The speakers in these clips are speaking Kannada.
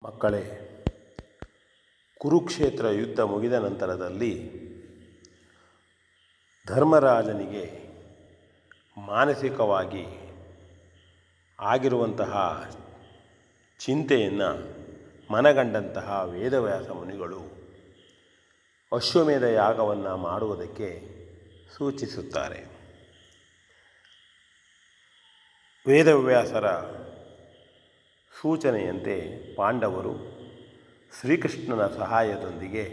ಮಕ್ಕಳೇ, ಕುರುಕ್ಷೇತ್ರ ಯುದ್ಧ ಮುಗಿದ ನಂತರದಲ್ಲಿ ಧರ್ಮರಾಜನಿಗೆ ಮಾನಸಿಕವಾಗಿ ಆಗಿರುವಂತಹ ಚಿಂತೆಯನ್ನು ಮನಗಂಡಂತಹ ವೇದವ್ಯಾಸ ಮುನಿಗಳು ಅಶ್ವಮೇಧ ಯಾಗವನ್ನು ಮಾಡುವುದಕ್ಕೆ ಸೂಚಿಸುತ್ತಾರೆ. ವೇದವ್ಯಾಸರ ಸೂಚನೆಯಂತೆ ಪಾಂಡವರು ಶ್ರೀಕೃಷ್ಣನ ಸಹಾಯದೊಂದಿಗೆ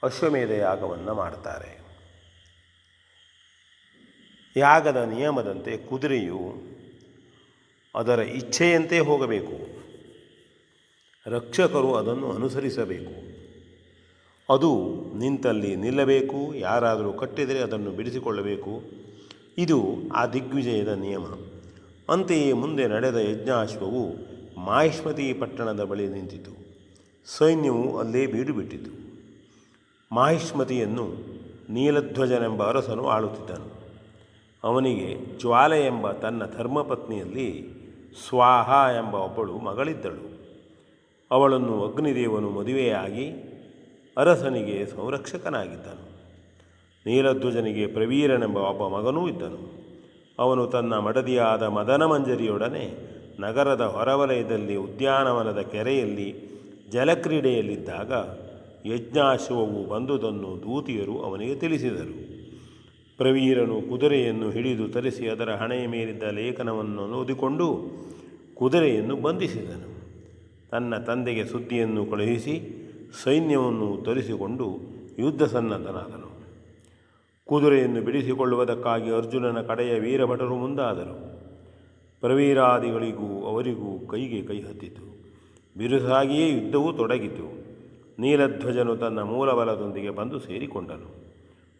ಅಶ್ವಮೇಧ ಯಾಗವನ್ನು ಮಾಡ್ತಾರೆ. ಯಾಗದ ನಿಯಮದಂತೆ ಕುದುರೆಯು ಅದರ ಇಚ್ಛೆಯಂತೆ ಹೋಗಬೇಕು. ರಕ್ಷಕರು ಅದನ್ನು ಅನುಸರಿಸಬೇಕು. ಅದು ನಿಂತಲ್ಲಿ ನಿಲ್ಲಬೇಕು. ಯಾರಾದರೂ ಕಟ್ಟಿದರೆ ಅದನ್ನು ಬಿಡಿಸಿಕೊಳ್ಳಬೇಕು. ಇದು ಆ ದಿಗ್ವಿಜಯದ ನಿಯಮ. ಅಂತೆಯೇ ಮುಂದೆ ನಡೆದ ಯಜ್ಞಾಶ್ವವು ಮಾಹಿಷ್ಮತಿ ಪಟ್ಟಣದ ಬಳಿ ನಿಂತಿತು. ಸೈನ್ಯವು ಅಲ್ಲೇ ಬೀಡುಬಿಟ್ಟಿತು. ಮಾಹಿಷ್ಮತಿಯನ್ನು ನೀಲಧ್ವಜನೆಂಬ ಅರಸನು ಆಳುತ್ತಿದ್ದನು. ಅವನಿಗೆ ಜ್ವಾಲೆ ಎಂಬ ತನ್ನ ಧರ್ಮಪತ್ನಿಯಲ್ಲಿ ಸ್ವಾಹ ಎಂಬ ಒಬ್ಬಳು ಮಗಳಿದ್ದಳು. ಅವಳನ್ನು ಅಗ್ನಿದೇವನು ಮದುವೆಯಾಗಿ ಅರಸನಿಗೆ ಸಂರಕ್ಷಕನಾಗಿದ್ದನು. ನೀಲಧ್ವಜನಿಗೆ ಪ್ರವೀರನೆಂಬ ಒಬ್ಬ ಮಗನೂ ಇದ್ದನು. ಅವನು ತನ್ನ ಮಡದಿಯಾದ ಮದನಮಂಜರಿಯೊಡನೆ ನಗರದ ಹೊರವಲಯದಲ್ಲಿ ಉದ್ಯಾನವನದ ಕೆರೆಯಲ್ಲಿ ಜಲಕ್ರೀಡೆಯಲ್ಲಿದ್ದಾಗ ಯಜ್ಞಾಶ್ವವು ಬಂದುದನ್ನು ದೂತಿಯರು ಅವನಿಗೆ ತಿಳಿಸಿದರು. ಪ್ರವೀರನು ಕುದುರೆಯನ್ನು ಹಿಡಿದು ತರಿಸಿ ಅದರ ಹಣೆಯ ಮೇಲಿದ್ದ ಲೇಖನವನ್ನು ಓದಿಕೊಂಡು ಕುದುರೆಯನ್ನು ಬಂಧಿಸಿದನು. ತನ್ನ ತಂದೆಗೆ ಸುದ್ದಿಯನ್ನು ಕಳುಹಿಸಿ ಸೈನ್ಯವನ್ನು ತರಿಸಿಕೊಂಡು ಯುದ್ಧ ಸನ್ನದ್ಧನಾದನು. ಕುದುರೆಯನ್ನು ಬಿಡಿಸಿಕೊಳ್ಳುವುದಕ್ಕಾಗಿ ಅರ್ಜುನನ ಕಡೆಯ ವೀರಭಟರು ಮುಂದಾದರು. ಪ್ರವೀರಾದಿಗಳಿಗೂ ಅವರಿಗೂ ಕೈಗೆ ಕೈ ಹತ್ತಿತು. ಬಿರುಸಾಗಿಯೇ ಯುದ್ಧವೂ ತೊಡಗಿತು. ನೀಲಧ್ವಜನು ತನ್ನ ಮೂಲಬಲದೊಂದಿಗೆ ಬಂದು ಸೇರಿಕೊಂಡನು.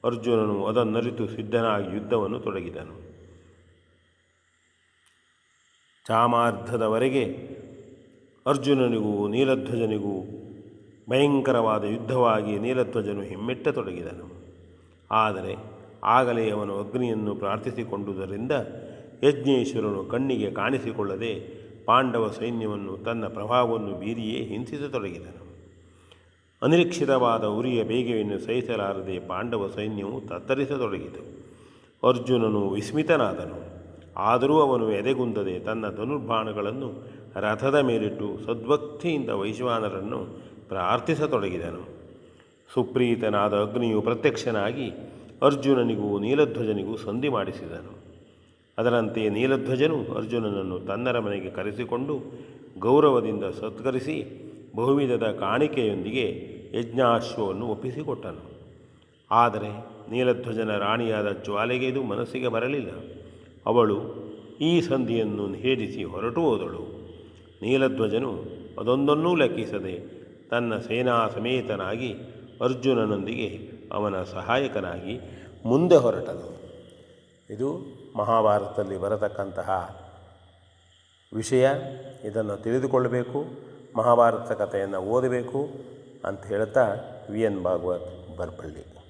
ಅರ್ಜುನನು ಅದನ್ನರಿತು ಸಿದ್ಧನಾಗಿ ಯುದ್ಧವನ್ನು ತೊಡಗಿದನು. ಚಾಮಾರ್ಧದವರೆಗೆ ಅರ್ಜುನನಿಗೂ ನೀಲಧ್ವಜನಿಗೂ ಭಯಂಕರವಾದ ಯುದ್ಧವಾಗಿ ನೀಲಧ್ವಜನು ಹಿಮ್ಮೆಟ್ಟತೊಡಗಿದನು. ಆದರೆ ಆಗಲೇ ಅವನು ಅಗ್ನಿಯನ್ನು ಪ್ರಾರ್ಥಿಸಿಕೊಂಡುದರಿಂದ ಯಜ್ಞೇಶ್ವರನು ಕಣ್ಣಿಗೆ ಕಾಣಿಸಿಕೊಳ್ಳದೆ ಪಾಂಡವ ಸೈನ್ಯವನ್ನು ತನ್ನ ಪ್ರಭಾವವನ್ನು ಬೀರಿಯೇ ಹಿಂಸಿಸತೊಡಗಿದನು. ಅನಿರೀಕ್ಷಿತವಾದ ಉರಿಯ ಬೇಗೆಯನ್ನು ಸಹಿಸಲಾರದೆ ಪಾಂಡವ ಸೈನ್ಯವು ತತ್ತರಿಸತೊಡಗಿತು. ಅರ್ಜುನನು ವಿಸ್ಮಿತನಾದನು. ಆದರೂ ಅವನು ಎದೆಗುಂದದೆ ತನ್ನ ಧನುರ್ಬಾಣಗಳನ್ನು ರಥದ ಮೇಲಿಟ್ಟು ಸದ್ಭಕ್ತಿಯಿಂದ ವೈಶ್ವಾನರನ್ನು ಪ್ರಾರ್ಥಿಸತೊಡಗಿದನು. ಸುಪ್ರೀತನಾದ ಅಗ್ನಿಯು ಪ್ರತ್ಯಕ್ಷನಾಗಿ ಅರ್ಜುನನಿಗೂ ನೀಲಧ್ವಜನಿಗೂ ಸಂಧಿ ಮಾಡಿಸಿದನು. ಅದರಂತೆ ನೀಲಧ್ವಜನು ಅರ್ಜುನನನ್ನು ತನ್ನರ ಮನೆಗೆ ಕರೆಸಿಕೊಂಡು ಗೌರವದಿಂದ ಸತ್ಕರಿಸಿ ಬಹುವಿಧದ ಕಾಣಿಕೆಯೊಂದಿಗೆ ಯಜ್ಞಾಶ್ವವನ್ನು ಒಪ್ಪಿಸಿಕೊಟ್ಟನು. ಆದರೆ ನೀಲಧ್ವಜನ ರಾಣಿಯಾದ ಜ್ವಾಲೆಗೆ ಇದು ಮನಸ್ಸಿಗೆ ಬರಲಿಲ್ಲ. ಅವಳು ಈ ಸಂಧಿಯನ್ನು ಹೇರಿಸಿ ಹೊರಟು ಹೋದಳು. ನೀಲಧ್ವಜನು ಅದೊಂದನ್ನೂ ಲೆಕ್ಕಿಸದೆ ತನ್ನ ಸೇನಾ ಸಮೇತನಾಗಿ ಅರ್ಜುನನೊಂದಿಗೆ ಅವನ ಸಹಾಯಕನಾಗಿ ಮುಂದೆ ಹೊರಟನು. ಇದು ಮಹಾಭಾರತದಲ್ಲಿ ಬರತಕ್ಕಂತಹ ವಿಷಯ. ಇದನ್ನು ತಿಳಿದುಕೊಳ್ಳಬೇಕು, ಮಹಾಭಾರತ ಕಥೆಯನ್ನು ಓದಬೇಕು ಅಂತ ಹೇಳ್ತಾ ವಿ ಎನ್ ಭಾಗವತ್ ಬರ್ಪಳ್ಳಿ.